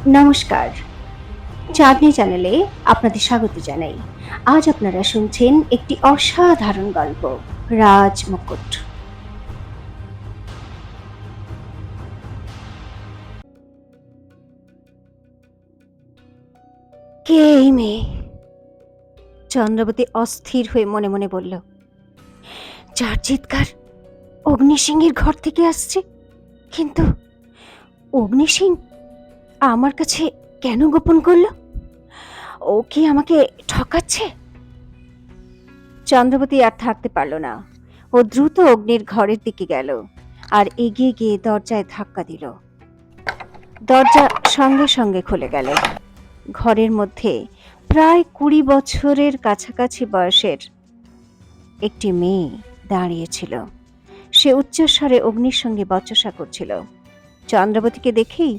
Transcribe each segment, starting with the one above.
নমস্কার, চাঁদনি চ্যানেলে আপনাদের স্বাগত জানাই। আজ আপনারা শুনছেন একটি অসাধারণ গল্প, রাজ মুকুট। কে এই মেয়ে? চন্দ্রবতী অস্থির হয়ে মনে মনে বলল। যার চিৎকার অগ্নি সিংহের ঘর থেকে আসছে, কিন্তু অগ্নি সিং আমার কাছে কেন গোপন করলো? ও কি আমাকে ঠকাচ্ছে? চন্দ্রবতী আর থাকতে পারল না। ও দ্রুত অগ্নির ঘরের দিকে গেল আর এগিয়ে গিয়ে দরজায় ধাক্কা দিল। দরজা সঙ্গে সঙ্গে খুলে গেল। ঘরের মধ্যে প্রায় 20 বছরের কাছাকাছি বয়সের একটি মেয়ে দাঁড়িয়েছিল। সে উচ্চস্বরে অগ্নির সঙ্গে বচসা করছিল। চন্দ্রবতীকে দেখেই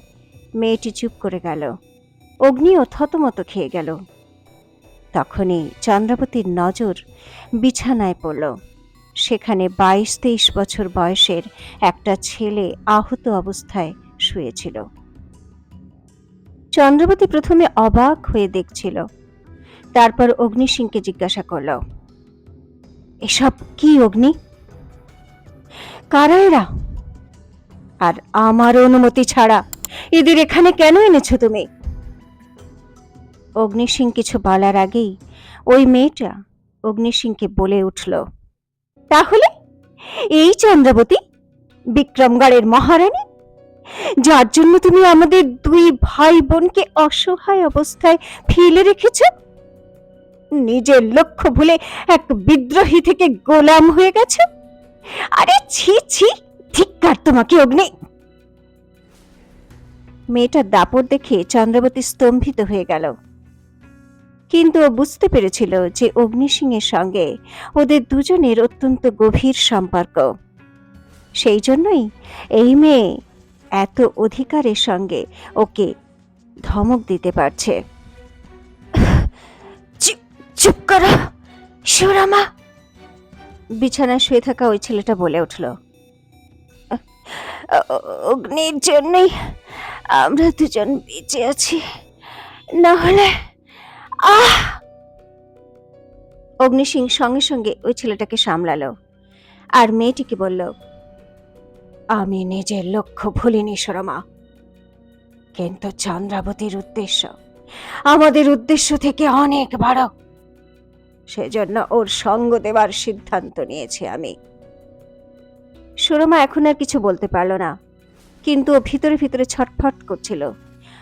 মেয়েটি চুপ করে গেল। অগ্নিও থতমত খেয়ে গেল। তখনই চন্দ্রবতীর নজর বিছানায় পড়ল। সেখানে 22-23 বছর বয়সের একটা ছেলে আহত অবস্থায় শুয়েছিল। চন্দ্রবতী প্রথমে অবাক হয়ে দেখছিল, তারপর অগ্নি সিংকে জিজ্ঞাসা করল, এসব কি অগ্নি? কারা এরা? আর আমার অনুমতি ছাড়া এদের এখানে কেন এনেছো তুমি? অগ্নি সিং কিছু বলার আগেই ওই মেয়েটা অগ্নি সিংকে বলে উঠল, তাহলে এই চন্দ্রবতী বিক্রমগড়ের মহারানী, যার জন্য তুমি আমাদের 2 ভাই বোনকে অসহায় অবস্থায় ফেলে রেখেছ? নিজের লক্ষ্য ভুলে এক বিদ্রোহী থেকে গোলাম হয়ে গেছ? আরে ছি ছি, ধিক্কার তোমাকে অগ্নি! মেয়েটার দাপট দেখে চন্দ্রবতী স্তম্ভিত হয়ে গেল। কিন্তু ও বুঝতে পেরেছিল যে অগ্নি সিংয়ের সঙ্গে ওদের দুজনের অত্যন্ত গভীর সম্পর্ক। সেই জন্যই এই মেয়ে এত অধিকারের সঙ্গে ওকে ধমক দিতে পারছে। চুপ করো সুরমা, বিছানায় শুয়ে থাকা ওই ছেলেটা বলে উঠল। অগ্নির জন্যই আমরা দুজন বেঁচে আছি, না হলে অগ্নি সিং সঙ্গে সঙ্গে ওই ছেলেটাকে সামলালো আর মেয়েটিকে বলল, আমি নিজের লক্ষ্য ভুলিনি সুরমা, কিন্তু চন্দ্রাবতীর উদ্দেশ্য আমাদের উদ্দেশ্য থেকে অনেক বড়। সেজন্য ওর সঙ্গ দেবার সিদ্ধান্ত নিয়েছি আমি। সুরমা এখন আর কিছু বলতে পারল না, কিন্তু ও ভিতরে ভিতরে ছটফট করছিল।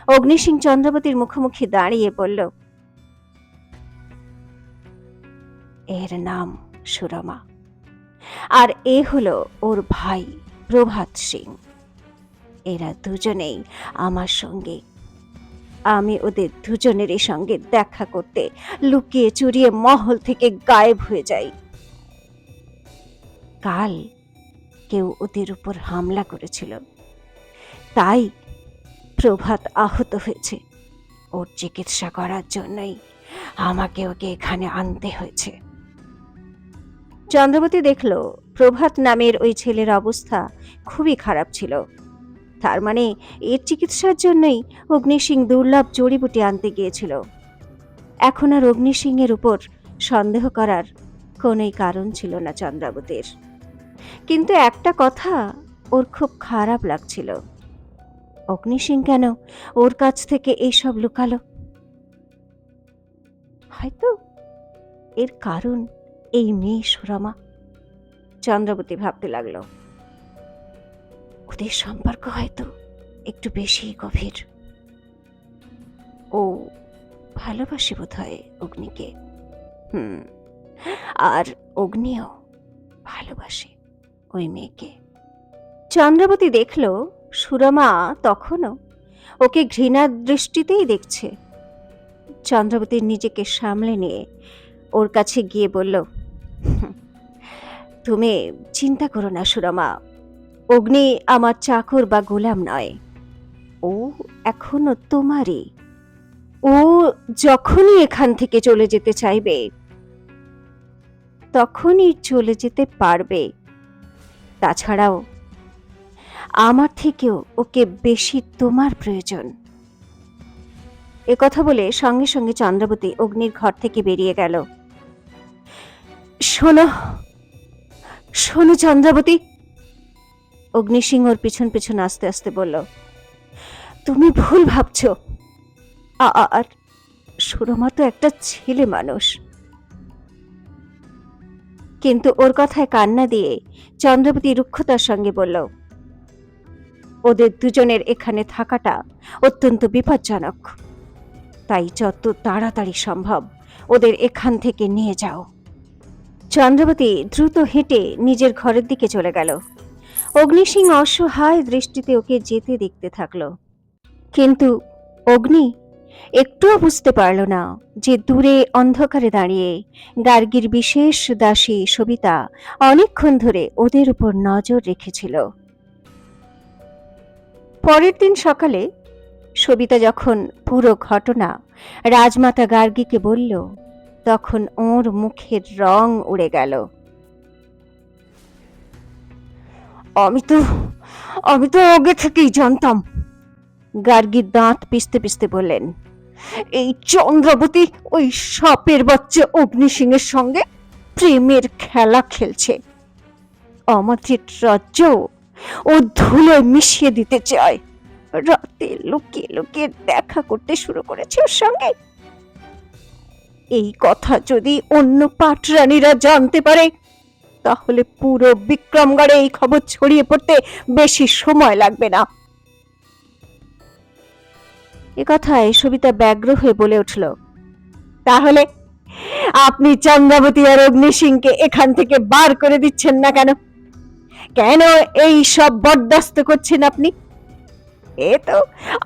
অগ্নি সিং চন্দ্রাবতীর মুখোমুখি দাঁড়িয়ে বলল, এর নাম সুরমা, আর এ হলো ওর ভাই প্রভাত সিং। এরা দুজনেই আমার সঙ্গে। আমি ওদের দুজনেরই সঙ্গে দেখা করতে লুকিয়ে চুরিয়ে মহল থেকে গায়েব হয়ে যাই। কাল কেউ ওদের উপর হামলা করেছিল, তাই প্রভাত আহত হয়েছে। ওর চিকিৎসা করার জন্যই আমাকে ওকে এখানে আনতে হয়েছে। চন্দ্রবতী দেখল প্রভাত নামের ওই ছেলের অবস্থা খুবই খারাপ ছিল। তার মানে এর চিকিৎসার জন্যই অগ্নি সিং দুর্লভ জড়িবুটি আনতে গিয়েছিল। এখন আর অগ্নি সিংয়ের উপর সন্দেহ করার কোনোই কারণ ছিল না চন্দ্রাবতীর। কিন্তু একটা কথা ওর খুব খারাপ লাগছিল, অগ্নি সিং কেন ওর কাছ থেকে এইসব লুকালো? হয়তো এর কারণ এই মেয়ে সুরমা। চন্দ্রাবতী ভাবতে লাগলো, ওদের সম্পর্ক হয়তো একটু বেশি গভীর। ও ভালোবাসে বোধ হয় অগ্নিকে। আর অগ্নিও ভালোবাসে ওই মেয়েকে। চন্দ্রাবতী দেখল সুরমা তখনও ওকে ঘৃণার দৃষ্টিতেই দেখছে। চন্দ্রাবতী নিজেকে সামলে নিয়ে ওর কাছে গিয়ে বলল, তুমি চিন্তা করো না সুরমা, অগ্নি আমার চাকর বা গোলাম নয়, ও এখনো তোমারই। ও যখনই এখান থেকে চলে যেতে চাইবে তখনই চলে যেতে পারবে। তাছাড়াও আমার থেকেও ওকে বেশি তোমার প্রয়োজন। একথা বলে সঙ্গে সঙ্গে চন্দ্রাবতী অগ্নির ঘর থেকে বেরিয়ে গেল। শোনো শোনো চন্দ্রাবতী, অগ্নিসিংহ ওর পিছন পিছন আস্তে আস্তে বলল। তুমি ভুল ভাবছ। আর সুরমা তো একটা ছেলে মানুষ। কিন্তু ওর কথায় কান্না দিয়ে চন্দ্রাবতী রুক্ষতার সঙ্গে বলল, ওদের দুজনের এখানে থাকাটা অত্যন্ত বিপজ্জনক, তাই যত তাড়াতাড়ি সম্ভব ওদের এখান থেকে নিয়ে যাও। চন্দ্রাবতী দ্রুত হেঁটে নিজের ঘরের দিকে চলে গেল। অগ্নিসিংহ অসহায় দৃষ্টিতে ওকে যেতে দেখতে থাকলো। কিন্তু অগ্নি একটুও বুঝতে পারল না যে দূরে অন্ধকারে দাঁড়িয়ে গার্গীর বিশেষ দাসী সবিতা অনেকক্ষণ ধরে ওদের উপর নজর রেখেছিল। পরের দিন সকালে সবিতা যখন পুরো ঘটনা রাজমাতা গার্গীকে বলল, তখন ওর মুখের রং উড়ে গেল। আমি তো আগে থেকেই জানতাম, গার্গী দাঁত পিষতে পিষতে বললেন। এই চন্দ্রাবতী ওই সাপের বাচ্চা অগ্নিসিংহের সঙ্গে প্রেমের খেলা খেলছে। আমাদের রাজ্য ও ধুলোয় মিশিয়ে দিতে চায়। রাতে লুকিয়ে লুকিয়ে দেখা করতে শুরু করেছে ওর সঙ্গে। এই কথা যদি অন্য পাটরানীরা জানতে পারে, তাহলে পুরো বিক্রমগড়ে এই খবর ছড়িয়ে পড়তে বেশি সময় লাগবে না। এ কথায় সবিতা ব্যগ্র হয়ে বলে উঠল, তাহলে আপনি চন্দ্রাবতী আর অগ্নিসিংহকে এখান থেকে বার করে দিচ্ছেন না কেন? কেন এই সব বরদাস্ত করছেন আপনি? এ তো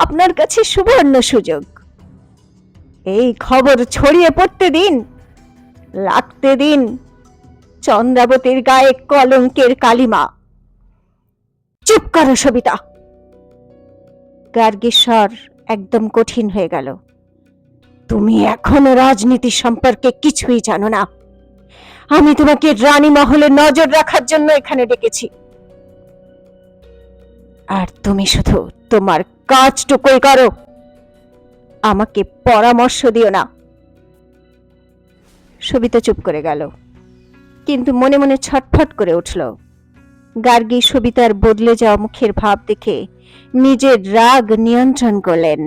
আপনার কাছে সুবর্ণ সুযোগ। এই খবর ছড়িয়ে পড়তে দিন, লাগতে দিন চন্দ্রাবতীর গায়ে কলঙ্কের কালিমা। চুপ করো সবিতা। গার্গীর স্বর একদম কঠিন হয়ে গেল। তুমি এখনো রাজনীতি সম্পর্কে কিছুই জানো না। আমি তোমাকে রানী মহলে নজর রাখার জন্য এখানে ডেকেছি, আর তুমি শুধু তোমার কাজটুকুই করো, আমাকে পরামর্শ দিও না। সবিতা চুপ করে গেল, কিন্তু মনে মনে ছটফট করে উঠল। গার্গী সবিতার বদলে যাওয়া মুখের ভাব দেখে নিজের রাগ নিয়ন্ত্রণ করলেন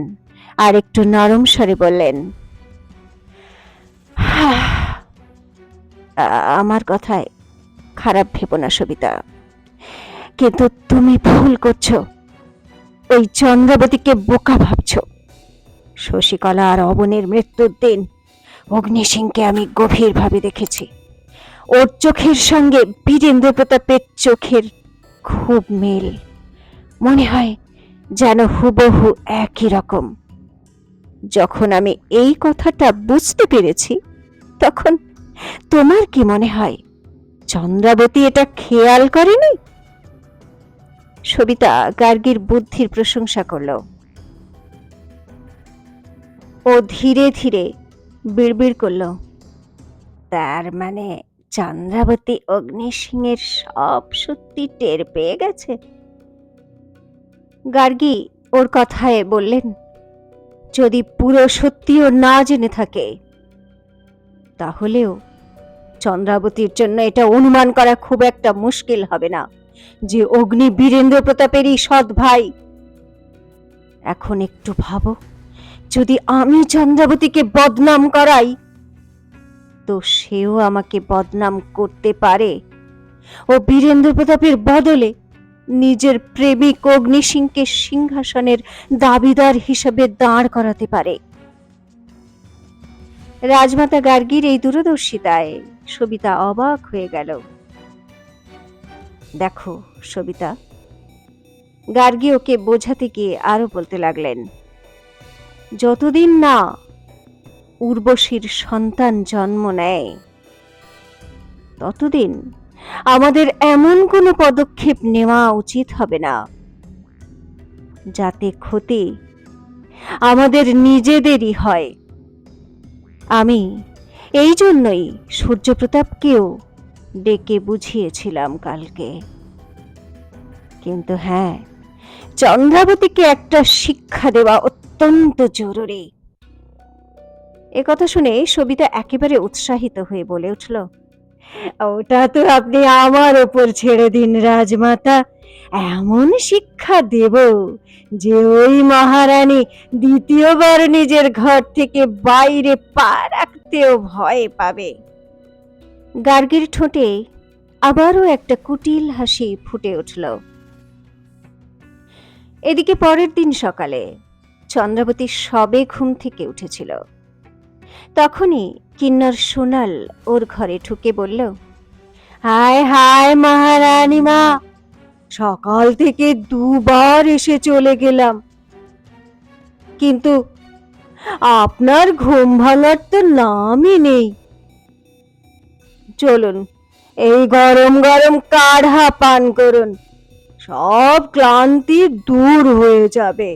আর একটু নরম স্বরে বললেন, আমার কথায় খারাপ ভেবো না সবিতা, কিন্তু তুমি ভুল করছো। ওই চন্দ্রাবতীকে বোকা ভাবছো। শশীকলা আর অবনের মৃত্যুর দিন অগ্নিসিংহকে আমি গভীরভাবে দেখেছি। ওর চোখের সঙ্গে বীরেন্দ্র প্রতাপের চোখের খুব মিল, মনে হয় যেন হুবহু একই রকম। যখন আমি এই কথাটা বুঝতে পেরেছি, তখন তোমার কি মনে হয় চন্দ্রাবতী এটা খেয়াল করেনি? সবিতা গার্গীর বুদ্ধির প্রশংসা করল। ও ধীরে ধীরে বিড়বিড় করল, তার মানে চন্দ্রাবতী অগ্নিসিংহের সব সত্যি টের পেয়ে গেছে। গার্গী ওর কথায় বললেন, যদি পুরো সত্যিও না জেনে থাকে, তাহলেও চন্দ্রাবতীর জন্য এটা অনুমান করা খুব একটা মুশকিল হবে না যে অগ্নি বীরেন্দ্র প্রতাপেরই সৎ ভাই। এখন একটু ভাবো, যদি আমি চন্দ্রাবতীকে বদনাম করাই, তো সেও আমাকে বদনাম করতে পারে ও বীরেন্দ্র প্রতাপের বদলে নিজের প্রেমিক অগ্নিসিংহকে সিংহাসনের দাবিদার হিসেবে দাঁড় করাতে পারে। রাজমাতা গার্গীর এই দূরদর্শিতায় সবিতা অবাক হয়ে গেল। দেখো সবিতা, গার্গী ওকে বোঝাতে গিয়ে আরো বলতে লাগলেন, যতদিন না উর্বশীর সন্তান জন্ম নেয়, ততদিন আমাদের এমন কোনো পদক্ষেপ নেওয়া উচিত হবে না যাতে ক্ষতি আমাদের নিজেদেরই হয়। আমি এই জন্যই সূর্যপ্রতাপকেও ডেকে বুঝিয়েছিলাম কালকে। কিন্তু হ্যাঁ, চন্দ্রাবতীকে একটা শিক্ষা দেওয়া অত্যন্ত জরুরি। এ কথা শুনে সবিতা একেবারে উৎসাহিত হয়ে বলে উঠল, ওটা তো আপনি আমার ওপর ছেড়ে দিন রাজমাতা, এমন শিক্ষা দেব যে ওই মহারানী দ্বিতীয়বার নিজের ঘর থেকে বাইরে পা রাখতেও ভয় পাবে। গার্গীর ঠোঁটে আবারও একটা কুটিল হাসি ফুটে উঠল। এদিকে পরের দিন সকালে চন্দ্রাবতী সবে ঘুম থেকে উঠেছিল। তখনই কিন্নর সোনাল ওর ঘরে ঢুকে বলল, হায় হায় মহারানী মা, সকাল থেকে দুবার এসে চলে গেলাম, কিন্তু আপনার ঘুম ভাঙার তো নামই নেই। চলুন এই গরম গরম কাঢ়া পান করুন, সব ক্লান্তি দূর হয়ে যাবে।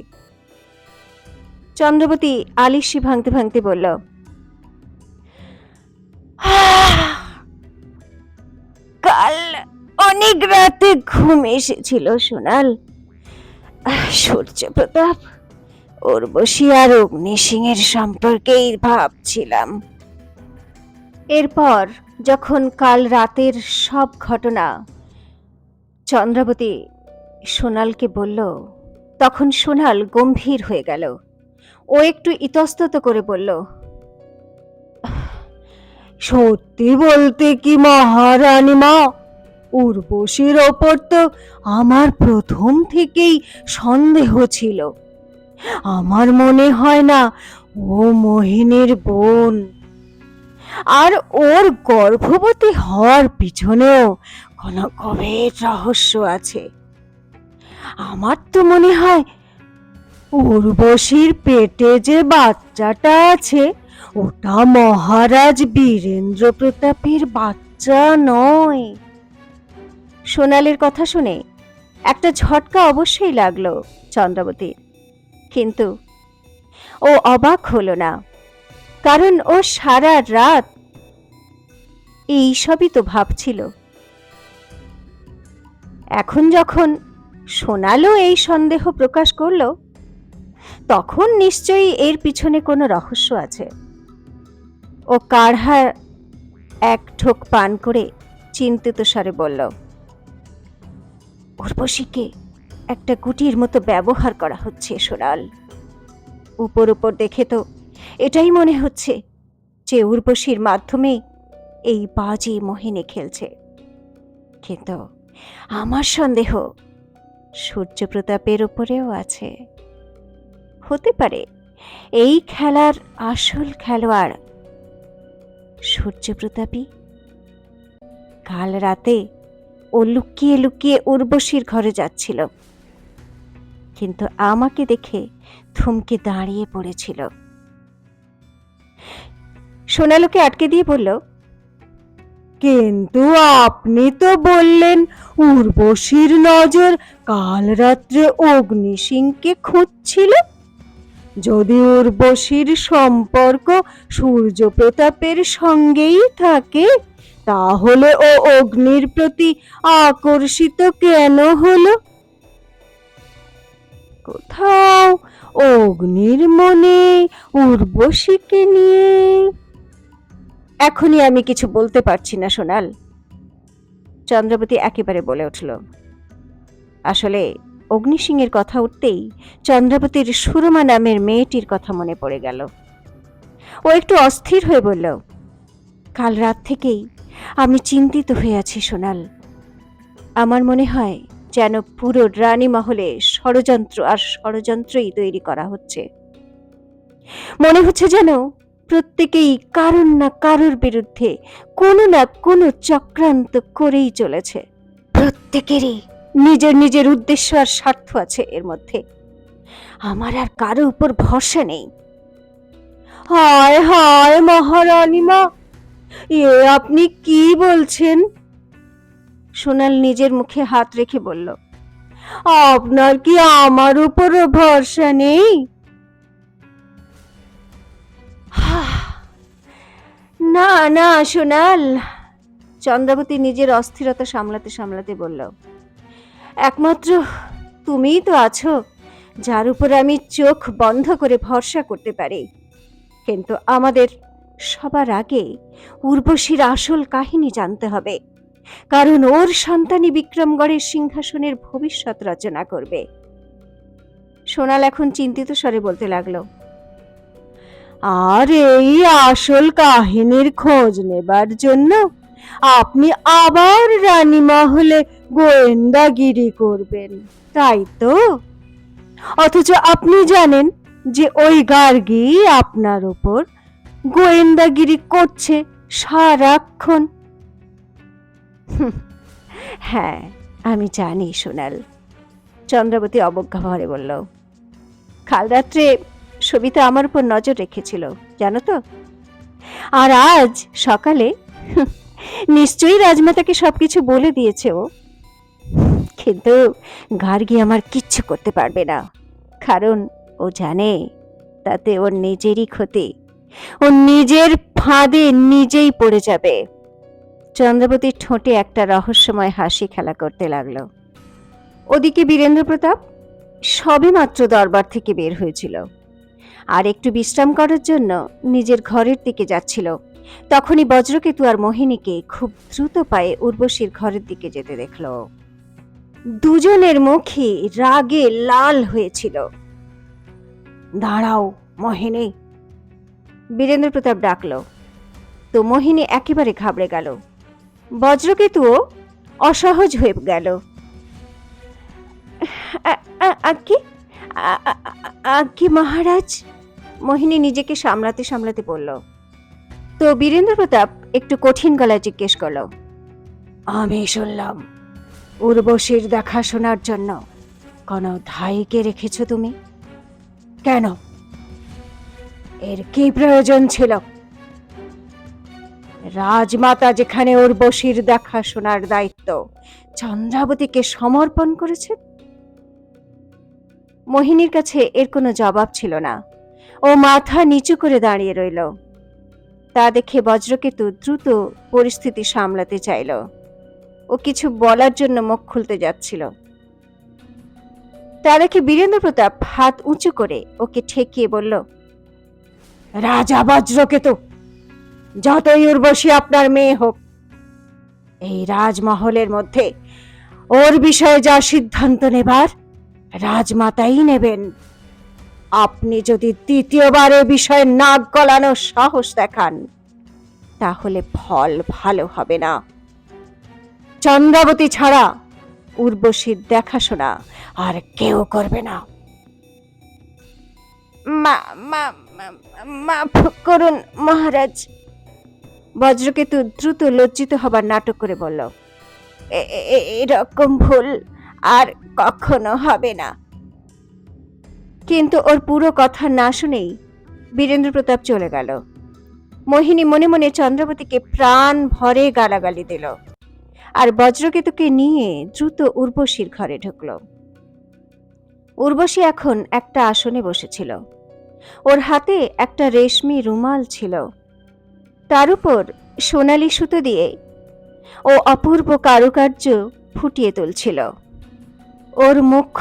চন্দ্রবতী আলিশি ভাঙতে ভাঙতে বলল, কাল অনেক রাতে ঘুম এসেছিল সোনাল। সূর্য প্রতাপ, উর্বশী আর অগ্নি সিংহের সম্পর্কেই ভাবছিলাম। এরপর যখন কাল রাতের সব ঘটনা চন্দ্রাবতী সোনালকে বলল, তখন সোনাল গম্ভীর হয়ে গেল। ও একটু ইতস্তত করে বলল, সত্যি বলতে কি মহারানী মা, উর্বশীর ওপর তো আমার প্রথম থেকেই সন্দেহ ছিল। আমার মনে হয় না ও মোহিনীর বোন, আর ওর গর্ভবতী হওয়ার পিছনেও কোনো গভীর রহস্য আছে। আমার তো মনে হয় উর্বশীর পেটে যে বাচ্চাটা আছে ওটা মহারাজ বীরেন্দ্র প্রতাপের বাচ্চা নয়। সোনালের কথা শুনে একটা ঝটকা অবশ্যই লাগলো চন্দ্রাবতীর, কিন্তু ও অবাক হলো না, কারণ ও সারা রাত এই সবই তো ভাবছিল। এখন যখন সোনালও এই সন্দেহ প্রকাশ করলো, তখন নিশ্চয়ই এর পিছনে কোনো রহস্য আছে। ও কাঢ়া এক ঢোক পান করে চিন্তিত স্বরে বলল, উর্বশীকে একটা গুটির মতো ব্যবহার করা হচ্ছে সোনাল। উপর উপর দেখে তো এটাই মনে হচ্ছে যে উর্বশীর মাধ্যমে এই বাজি মোহিনী খেলছে, কিন্তু আমার সন্দেহ সূর্যপ্রতাপের উপরেও আছে। হতে পারে এই খেলার আসল খেলোয়াড় সূর্যপ্রতাপই। কাল রাতে ও লুকিয়ে লুকিয়ে উর্বশীর ঘরে যাচ্ছিল, কিন্তু আমাকে দেখে থমকে দাঁড়িয়ে পড়েছিল। সোনালুকে আটকে দিয়ে বলল, কিন্তু আপনি তো বললেন উর্বশীর নজর কাল রাত্রে অগ্নি সিংকে খুঁজছিল। যদি উর্বশীর সম্পর্ক সূর্যপ্রতাপের সঙ্গেই থাকে, তাহলে ও অগ্নির প্রতি আকর্ষিত কেন হলো? কোথাও অগ্নির মনে উর্বশীকে নিয়ে। এখনই আমি কিছু বলতে পারছি না সোনাল, চন্দ্রাবতী একেবারে বলে উঠল। আসলে অগ্নি সিংহের কথা উঠতেই চন্দ্রাবতীর সুরমা নামের মেয়েটির কথা মনে পড়ে গেল। ও একটু অস্থির হয়ে বলল, কাল রাত থেকেই আমি চিন্তিত হয়ে আছি সোনাল। আমার মনে হয় যেন পুরো রানী মহলে ষড়যন্ত্র আর ষড়যন্ত্রই তৈরি করা হচ্ছে। মনে হচ্ছে যেন প্রত্যেকেই কারোর না কারোর বিরুদ্ধে কোনো না কোনো চক্রান্ত করেই চলেছে। প্রত্যেকেরই নিজের নিজের উদ্দেশ্য আর স্বার্থ আছে এর মধ্যে। আমার আর কারো উপর ভরসা নেই। হায় হায় মহারানী মা, এ আপনি কি বলছেন? সোনাল নিজের মুখে হাত রেখে বলল, আপনার কি আমার উপরও ভরসা নেই? না না সোনাল, চন্দ্রাবতী নিজের অস্থিরতা সামলাতে সামলাতে বলল, একমাত্র তুমিই তো আছো যার উপর আমি চোখ বন্ধ করে ভরসা করতে পারি। কিন্তু আমাদের সবার আগে উর্বশীর আসল কাহিনী জানতে হবে, কারণ ওর সন্তানই বিক্রমগড়ের সিংহাসনের ভবিষ্যৎ রচনা করবে। সোনাল এখন চিন্তিত স্বরে বলতে লাগলো, আর এই আসল কাহিনীর খোঁজ নেবার জন্য আপনি আবার রানীমহলে গোয়েন্দাগিরি করবেন, তাই তো? অথচ আপনি জানেন যে ওই গার্গী আপনার উপর গোয়েন্দাগিরি করছে সারাক্ষণ। হ্যাঁ, আমি জানি সোনাল, চন্দ্রাবতী অবজ্ঞা ভরে বলল। কাল রাত্রে সবিতা আমার উপর নজর রেখেছিল, জানো তো। আর আজ সকালে নিশ্চয়ই রাজমাতাকে সবকিছু বলে দিয়েছে ও। কিন্তু গার্গী আমার কিচ্ছু করতে পারবে না, কারণ ও জানে তাতে ওর নিজেরই ক্ষতি। ও নিজের ফাঁদে নিজেই পড়ে যাবে। চন্দ্রাবতীর ঠোঁটে একটা রহস্যময় হাসি খেলা করতে লাগলো। ওদিকে বীরেন্দ্র প্রতাপ সবে মাত্র দরবার থেকে বের হয়েছিল আর একটু বিশ্রাম করার জন্য নিজের ঘরের দিকে যাচ্ছিল। তখনই বজ্রকেতু আর মোহিনীকে খুব দ্রুত পায়ে উর্বশীর ঘরের দিকে যেতে দেখল। দুজনের মুখই রাগে লাল হয়েছিল। দাঁড়াও মোহিনী, বীরেন্দ্র প্রতাপ ডাকল। তো মোহিনী একেবারে ঘাবড়ে গেল। বজ্রকেতুও অসহজ হয়ে গেল। আজ্ঞে মহারাজ, মোহিনী নিজেকে সামলাতে সামলাতে বলল। তো বীরেন্দ্র প্রতাপ একটু কঠিন গলায় জিজ্ঞেস করল, আমি শুনলাম উর্বশীর দেখাশোনার জন্য কোন ধাইকে রেখেছ তুমি? কেন? এর কি প্রয়োজন ছিল? রাজমাতা যেখানে উর্বশীর দেখাশোনার দায়িত্ব চন্দ্রাবতীকে সমর্পণ করেছে। মোহিনীর কাছে এর কোনো জবাব ছিল না। ও মাথা নিচু করে দাঁড়িয়ে রইল। তা দেখে বজ্রকেতু দ্রুত পরিস্থিতি সামলাতে চাইল। ও কিছু বলার জন্য মুখ খুলতে যাচ্ছিল। তা দেখে বীরেন্দ্র প্রতাপ হাত উঁচু করে ওকে ঠেকিয়ে বলল, রাজা বজ্রকেতু, যতই উর্বশী আপনার মেয়ে হোক, এই রাজমহলের মধ্যে ওর বিষয়ে যা সিদ্ধান্ত নেবার রাজমাতাই নেবেন। আপনি যদি দ্বিতীয়বার এ বিষয়ে নাক গলানোর সাহস দেখান তাহলে ফল ভালো হবে না। চন্দ্রাবতী ছাড়া উর্বশীর দেখাশোনা আর কেউ করবে না। মাফ করুন মহারাজ, বজ্রকেতু দ্রুত লজ্জিত হবার নাটক করে বলল, এরকম ভুল আর কখনো হবে না। কিন্তু ওর পুরো কথা না শুনেই বীরেন্দ্র প্রতাপ চলে গেল। মোহিনী মনে মনে চন্দ্রাবতীকে প্রাণ ভরে গালাগালি দিল আর বজ্রকেতুকে নিয়ে দ্রুত উর্বশীর ঘরে ঢুকল। উর্বশী এখন একটা আসনে বসেছিল। ওর হাতে একটা রেশমি রুমাল ছিল, তার উপর সোনালি সুতো দিয়ে ও অপূর্ব কারুকার্য ফুটিয়ে তুলছিল। ওর মুখ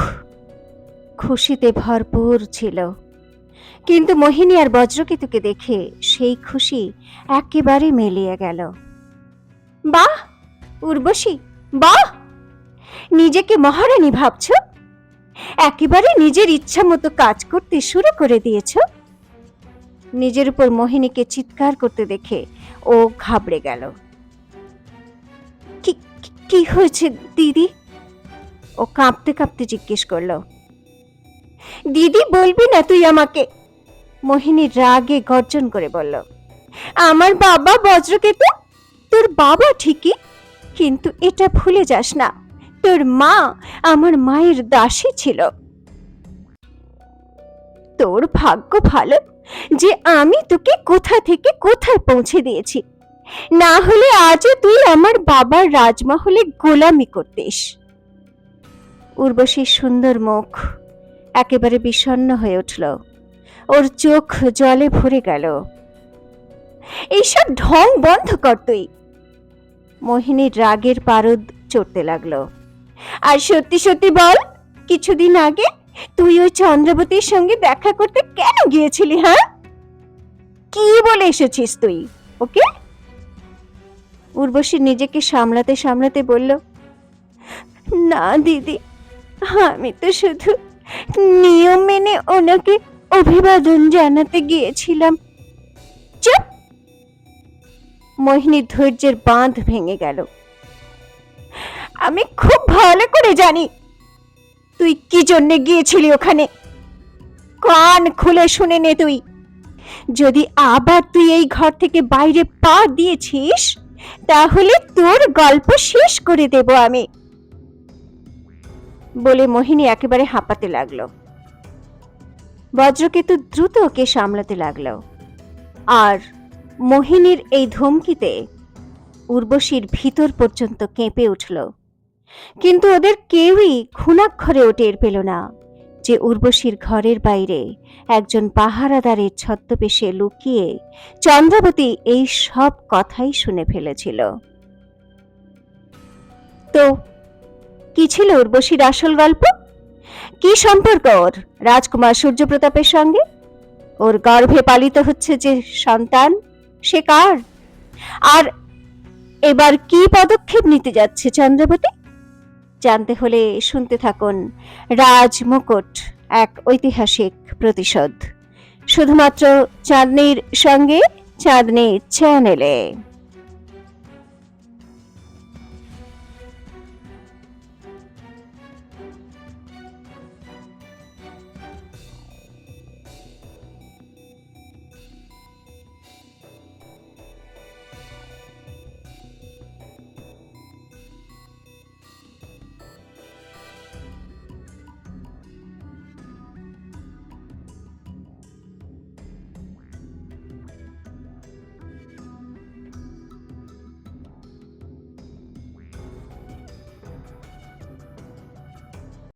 খুশিতে ভরপুর ছিল, কিন্তু মোহিনী আর বজ্রকেতুকে দেখে সেই খুশি একেবারে মিলিয়ে গেল। বাহ উর্বশী, বাহ! নিজেকে মহারানী ভাবছ? একেবারে নিজের ইচ্ছা মতো কাজ করতে শুরু করে দিয়েছ। নিজের উপর মোহিনীকে চিৎকার করতে দেখে ও ঘাবড়ে গেল। কি হয়েছে দিদি? ও কাঁপতে কাঁপতে জিজ্ঞেস করলো। দিদি বলবি না তুই আমাকে? মোহিনী রাগে গর্জন করে বলল, আমার বাবা বজ্রকেতু তোর বাবা ঠিকই, কিন্তু এটা ভুলে যাস না তোর মা আমার মায়ের দাসী ছিল। তোর ভাগ্য ভালো যে আমি তোকে কোথা থেকে কোথায় পৌঁছে দিয়েছি, না হলে আজও তুই আমার বাবার রাজমহলে গোলামি করতিস। উর্বশীর সুন্দর মুখ একেবারে বিষণ্ণ হয়ে উঠল। ওর চোখ জলে ভরে গেল। এইসব ঢং বন্ধ কর তুই। মোহিনীর রাগের পারদ চড়তে লাগলো। আর সত্যি সত্যি বল, কিছুদিন আগে তুই ওই চন্দ্রাবতীর সঙ্গে দেখা করতে কেন গিয়েছিলি? হ্যাঁ, চলে এসেছিস তুই, ওকে? উর্বশী নিজেকে সামলাতে সামলাতে বলল, না দিদি, আমি তো শুধু নিয়ম মেনে ওনাকে অভিবাদন জানাতে গিয়েছিলাম। চুপ! মোহিনীর ধৈর্যের বাঁধ ভেঙে গেল। আমি খুব ভালো করে জানি তুই কি জন্যে গিয়েছিলি ওখানে। কান খুলে শুনে নে তুই, যদি আবার তুই এই ঘর থেকে বাইরে পা দিয়েছিস তাহলে তোর গল্প শেষ করে দেব আমি, বলে মোহিনী একেবারে হাঁপাতে লাগলো। বজ্রকেতু দ্রুত ওকে সামলাতে লাগলো। আর মোহিনীর এই ধমকিতে উর্বশীর ভিতর পর্যন্ত কেঁপে উঠল। কিন্তু ওদের কেউই ঘুণাক্ষরেও টের পেল না যে উর্বশীর ঘরের বাইরে একজন পাহারাদারের ছদ্মবেশে লুকিয়ে চন্দ্রাবতী এই সব কথাই শুনে ফেলেছিল। তো কি ছিল উর্বশীর আসল গল্প? কি সম্পর্ক ওর রাজকুমার সূর্যপ্রতাপের সঙ্গে? ওর গর্ভে পালিত হচ্ছে যে সন্তান, সে কার? আর এবার কি পদক্ষেপ নিতে যাচ্ছে চন্দ্রাবতী? জানতে হলে শুনতে থাকুন রাজমুকুট, এক ঐতিহাসিক প্রতিশোধ, শুধুমাত্র চাঁদনীর সঙ্গে, চাঁদনী চ্যানেলে।